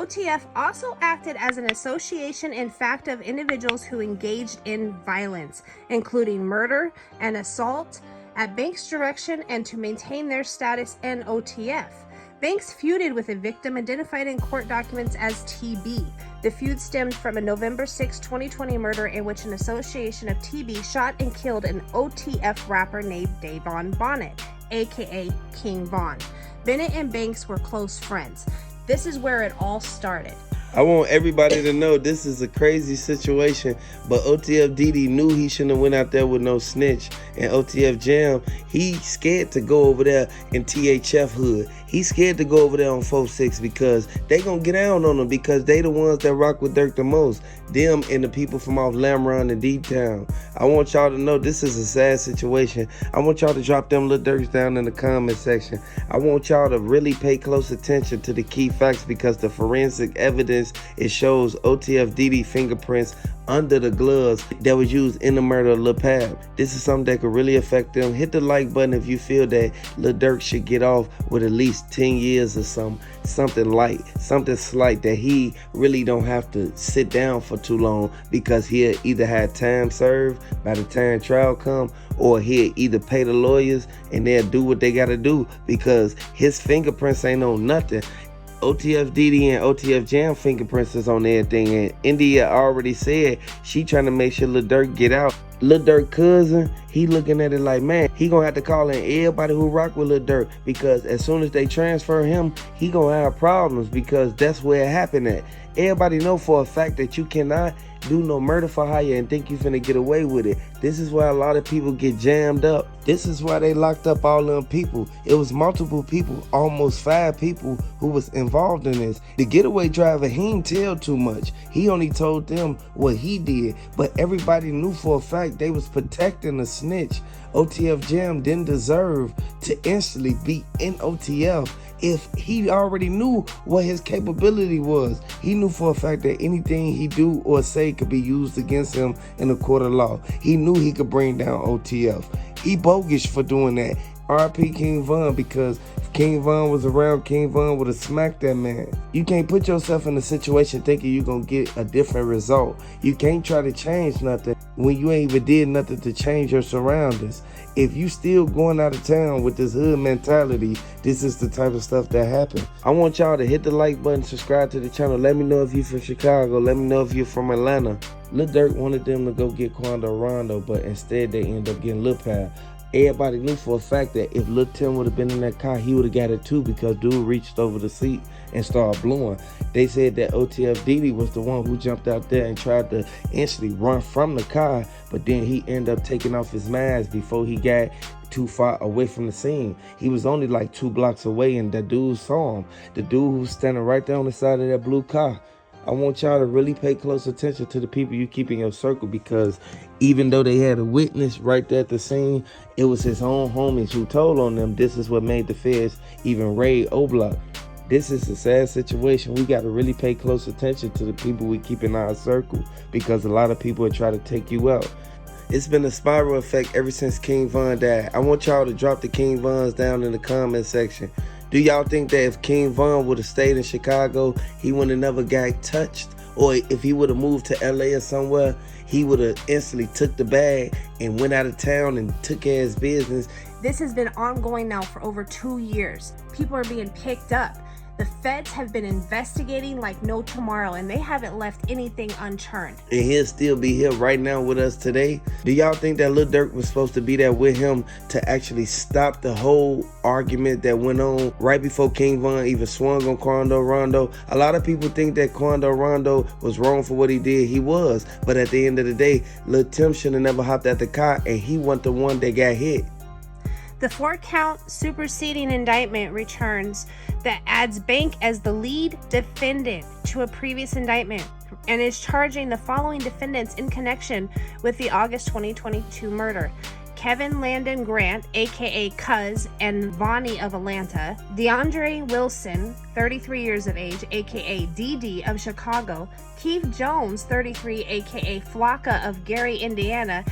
OTF also acted as an association in fact of individuals who engaged in violence, including murder and assault, at Banks' direction and to maintain their status in OTF. Banks feuded with a victim identified in court documents as TB. The feud stemmed from a November 6, 2020 murder in which an association of TB shot and killed an OTF rapper named Davon Bonnet, aka King Von. Bennett and Banks were close friends. This is where it all started. I want everybody to know this is a crazy situation, but OTF DD knew he shouldn't have went out there with no snitch. And OTF Jam, he scared to go over there in THF hood. He's scared to go over there on 4-6 because they gonna get down on him because they the ones that rock with Durk the most. Them and the people from off Lamron and D-Town. I want y'all to know this is a sad situation. I want y'all to drop them little Durks down in the comment section. I want y'all to really pay close attention to the key facts because the forensic evidence, it shows OTF DD fingerprints under the gloves that was used in the murder of Lil Pab. This is something that could really affect them. Hit the like button if you feel that Lil Durk should get off with at least 10 years or something light, something slight that he really don't have to sit down for too long because he'll either have time served by the time trial come or he'll either pay the lawyers and they'll do what they gotta do because his fingerprints ain't on nothing. OTF DD and OTF Jam fingerprints is on everything, and India already said she trying to make sure Lil Durk get out. Lil Durk cousin, he looking at it like, man, he gonna have to call in everybody who rock with Lil Durk because as soon as they transfer him, he gonna have problems because that's where it happened at. Everybody know for a fact that you cannot do no murder for hire and think you finna get away with it. This is why a lot of people get jammed up. This is why they locked up all them people. It was multiple people, almost 5 people who was involved in this. The getaway driver, he ain't tell too much. He only told them what he did, but everybody knew for a fact they was protecting the snitch. OTF Jam didn't deserve to instantly be in OTF if he already knew what his capability was. He knew for a fact that anything he do or say could be used against him in a court of law. He knew he could bring down OTF. He bogus for doing that. RP King Von, because if King Von was around, King Von would have smacked that man. You can't put yourself in a situation thinking you're going to get a different result. You can't try to change nothing when you ain't even did nothing to change your surroundings. If you still going out of town with this hood mentality, this is the type of stuff that happen. I want y'all to hit the like button, subscribe to the channel. Let me know if you're from Chicago. Let me know if you're from Atlanta. Lil Durk wanted them to go get Quando Rondo, but instead they end up getting Lil Pab. Everybody knew for a fact that if Lil Tim would have been in that car, he would have got it too because dude reached over the seat and started blowing. They said that OTF DD was the one who jumped out there and tried to instantly run from the car, but then he ended up taking off his mask before he got too far away from the scene. He was only like 2 blocks away and that dude saw him. The dude who was standing right there on the side of that blue car. I want y'all to really pay close attention to the people you keep in your circle because even though they had a witness right there at the scene, it was his own homies who told on them. This is what made the feds even raid O-Block. This is a sad situation. We got to really pay close attention to the people we keep in our circle because a lot of people will try to take you out. It's been a spiral effect ever since King Von died. I want y'all to drop the King Vons down in the comment section. Do y'all think that if King Von would have stayed in Chicago, he would have never got touched? Or if he would have moved to LA or somewhere, he would have instantly took the bag and went out of town and took care of his business? This has been ongoing now for over 2 years. People are being picked up. The feds have been investigating like no tomorrow, and they haven't left anything unturned. And he'll still be here right now with us today. Do y'all think that Lil Durk was supposed to be there with him to actually stop the whole argument that went on right before King Von even swung on Quando Rondo? A lot of people think that Quando Rondo was wrong for what he did. He was. But at the end of the day, Lil Tim should have never hopped out the car, and he wasn't the one that got hit. The 4-count superseding indictment returns that adds Bank as the lead defendant to a previous indictment and is charging the following defendants in connection with the August 2022 murder: Kevin Landon Grant, aka Cuz and Vonnie of Atlanta; DeAndre Wilson, 33 years of age, aka DD of Chicago; Keith Jones, 33, aka Flocka of Gary, Indiana;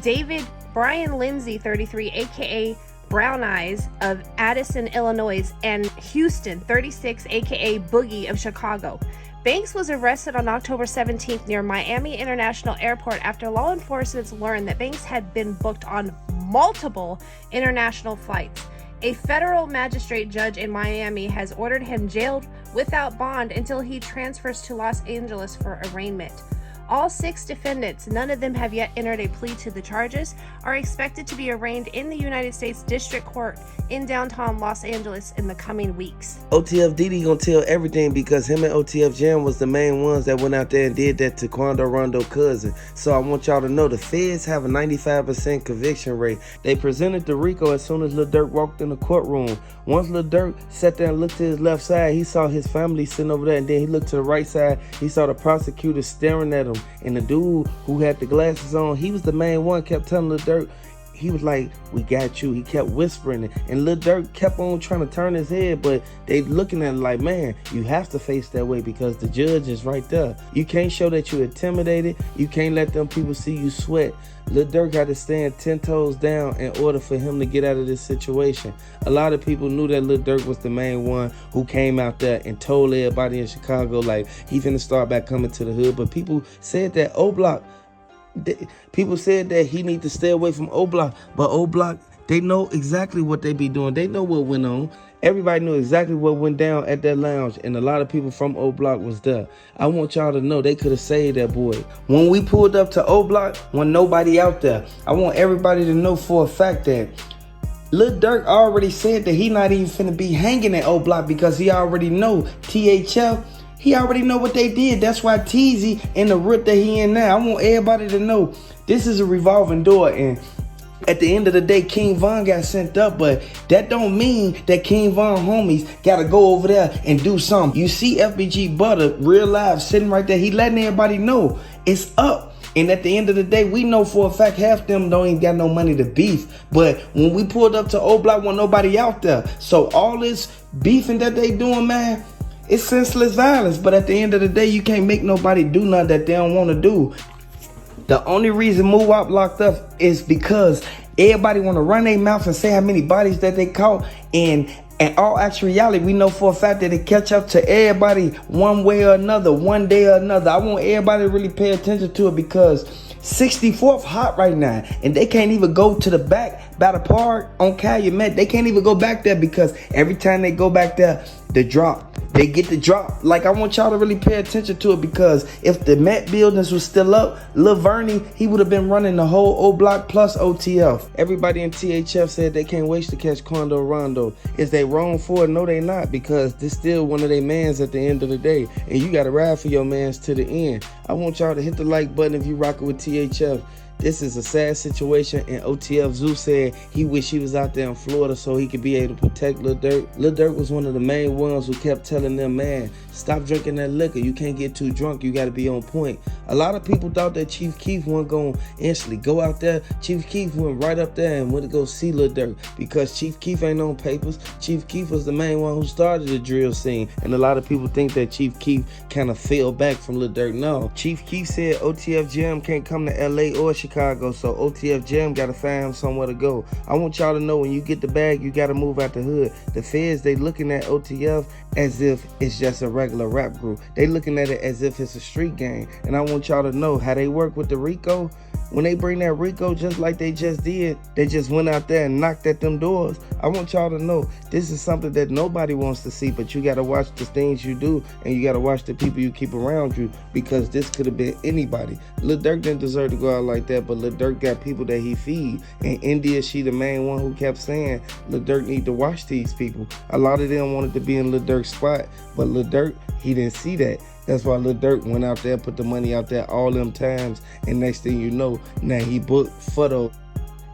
David Brian Lindsay, 33, aka Brown Eyes of Addison, Illinois, and Houston, 36, aka Boogie of Chicago. Banks was arrested on October 17th near Miami International Airport after law enforcement learned that Banks had been booked on multiple international flights. A federal magistrate judge in Miami has ordered him jailed without bond until he transfers to Los Angeles for arraignment. All 6 defendants, none of them have yet entered a plea to the charges, are expected to be arraigned in the United States District Court in downtown Los Angeles in the coming weeks. OTF Diddy gonna tell everything because him and OTF Jam was the main ones that went out there and did that to Quando Rondo cousin. So I want y'all to know the feds have a 95% conviction rate. They presented to Rico as soon as Lil Durk walked in the courtroom. Once Lil Durk sat there and looked to his left side, he saw his family sitting over there, and then he looked to the right side, he saw the prosecutor staring at him. And the dude who had the glasses on, he was the main one, kept telling Lil Durk, he was like, "We got you." He kept whispering it. And Lil Durk kept on trying to turn his head, but they looking at it like, man, you have to face that way because the judge is right there. You can't show that you're intimidated. You can't let them people see you sweat. Lil Durk had to stand 10 toes down in order for him to get out of this situation. A lot of people knew that Lil Durk was the main one who came out there and told everybody in Chicago, like, he finna start back coming to the hood. But people said that people said that he need to stay away from O-Block, but O-Block, they know exactly what they be doing. They know what went on. Everybody knew exactly what went down at that lounge, and a lot of people from O-Block was there. I want y'all to know they could have saved that boy. When we pulled up to O-Block, when nobody out there, I want everybody to know for a fact that Lil Durk already said that he not even finna be hanging at O-Block because he already know THF. He already know what they did. That's why TZ in the rip that he in now. I want everybody to know this is a revolving door. And at the end of the day, King Von got sent up, but that don't mean that King Von homies got to go over there and do something. You see FBG Butter, real live, sitting right there. He letting everybody know it's up. And at the end of the day, we know for a fact half them don't even got no money to beef. But when we pulled up to O-Block, wasn't nobody out there. So all this beefing that they doing, man, it's senseless violence. But at the end of the day, you can't make nobody do nothing that they don't want to do. The only reason Moowop locked up is because everybody want to run their mouth and say how many bodies that they caught. And in all actuality, we know for a fact that it catch up to everybody one way or another, one day or another. I want everybody to really pay attention to it because 64th hot right now, and they can't even go to the back by the park on Calumet. They can't even go back there because every time they go back there, the drop. They get the drop. Like, I want y'all to really pay attention to it because if the Met buildings was still up, Lil Vernie, he would have been running the whole O-Block plus OTF. Everybody in THF said they can't wait to catch Quando Rondo. Is they wrong for it? No, they not, because this still one of their mans at the end of the day. And you got to ride for your mans to the end. I want y'all to hit the like button if you rocking with THF. This is a sad situation, and OTF Zoo said he wish he was out there in Florida so he could be able to protect Lil Durk. Lil Durk was one of the main ones who kept telling them, man, stop drinking that liquor. You can't get too drunk. You got to be on point. A lot of people thought that Chief Keef wasn't going to instantly go out there. Chief Keef went right up there and went to go see Lil Durk because Chief Keef ain't on papers. Chief Keef was the main one who started the drill scene, and a lot of people think that Chief Keef kind of fell back from Lil Durk. No, Chief Keef said OTF Jam can't come to LA or Chicago, so OTF Jam got to find him somewhere to go. I want y'all to know when you get the bag, you got to move out the hood. The feds, they looking at OTF as if it's just a regular rap group. They looking at it as if it's a street gang. And I want y'all to know how they work with the Rico. When they bring that Rico, just like they just did, they just went out there and knocked at them doors. I want y'all to know this is something that nobody wants to see, but you got to watch the things you do, and you got to watch the people you keep around you, because this could have been anybody. Lil Durk didn't deserve to go out like that, but Lil Durk got people that he feed. And India, she the main one who kept saying Lil Durk need to watch these people. A lot of them wanted to be in Lil Durk's spot, but Lil Durk, he didn't see that. That's why Lil Durk went out there, put the money out there all them times, and next thing you know, now he booked for those.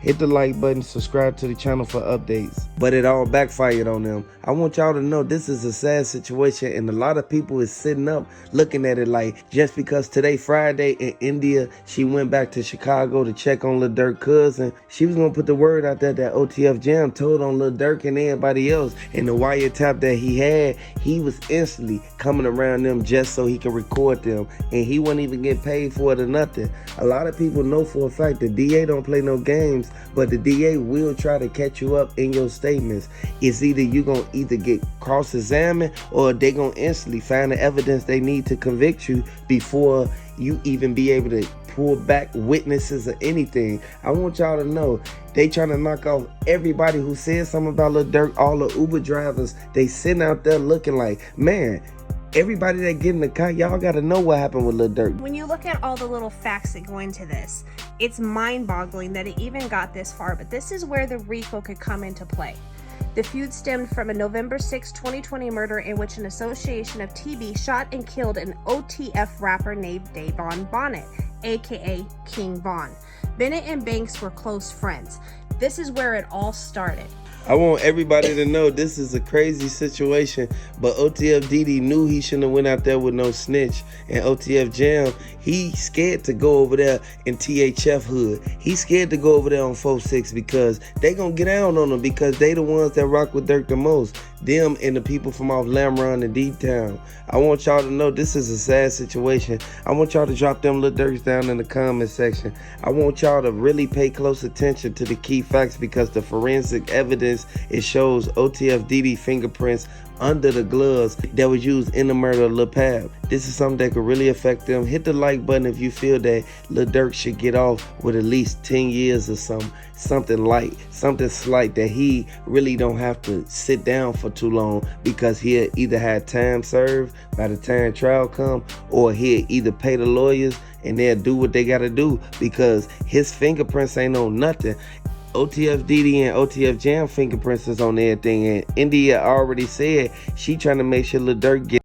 Hit the like button, subscribe to the channel for updates. But it all backfired on them. I want y'all to know this is a sad situation, and a lot of people is sitting up looking at it like just because today Friday in India, she went back to Chicago to check on Lil Durk cousin, she was going to put the word out there that OTF Jam told on Lil Durk and everybody else. And the wiretap that he had, he was instantly coming around them just so he could record them. And he wasn't even getting paid for it or nothing. A lot of people know for a fact the DA don't play no games. statements, but the DA will try to catch you up in your statements. It's either you gonna get cross-examined, or they gonna instantly find the evidence they need to convict you before you even be able to pull back witnesses or anything. I want y'all to know they trying to knock off everybody who said something about Lil Durk. All the Uber drivers, they sitting out there looking like, man, everybody that get in the car, y'all got to know what happened with Lil Durk. When you look at all the little facts that go into this, it's mind-boggling that it even got this far, but this is where the Rico could come into play. The feud stemmed from a November 6, 2020 murder in which an association of TB shot and killed an OTF rapper named Davon Bonnet, aka King Von. Bennett and Banks were close friends. This is where it all started. I want everybody to know this is a crazy situation, but OTF DD knew he shouldn't have went out there with no snitch. And OTF Jam, he scared to go over there in THF hood. He scared to go over there on 4-6 because they gonna get down on him, because they the ones that rock with Durk the most. Them and the people from off Lamron and Deep Town. I want y'all to know this is a sad situation. I want y'all to drop them Lil Durks down in the comment section. I want y'all to really pay close attention to the key facts, because the forensic evidence, it shows OTF DD fingerprints under the gloves that was used in the murder of Lil Pab. This is something that could really affect them. Hit the like button if you feel that Lil Durk should get off with at least 10 years or something light, something slight, that he really don't have to sit down for too long, because he'll either have time served by the time trial come, or he'll either pay the lawyers and they'll do what they gotta do, because his fingerprints ain't on nothing. OTF DD and OTF Jam fingerprints is on everything, and India already said she trying to make sure Lil Durk get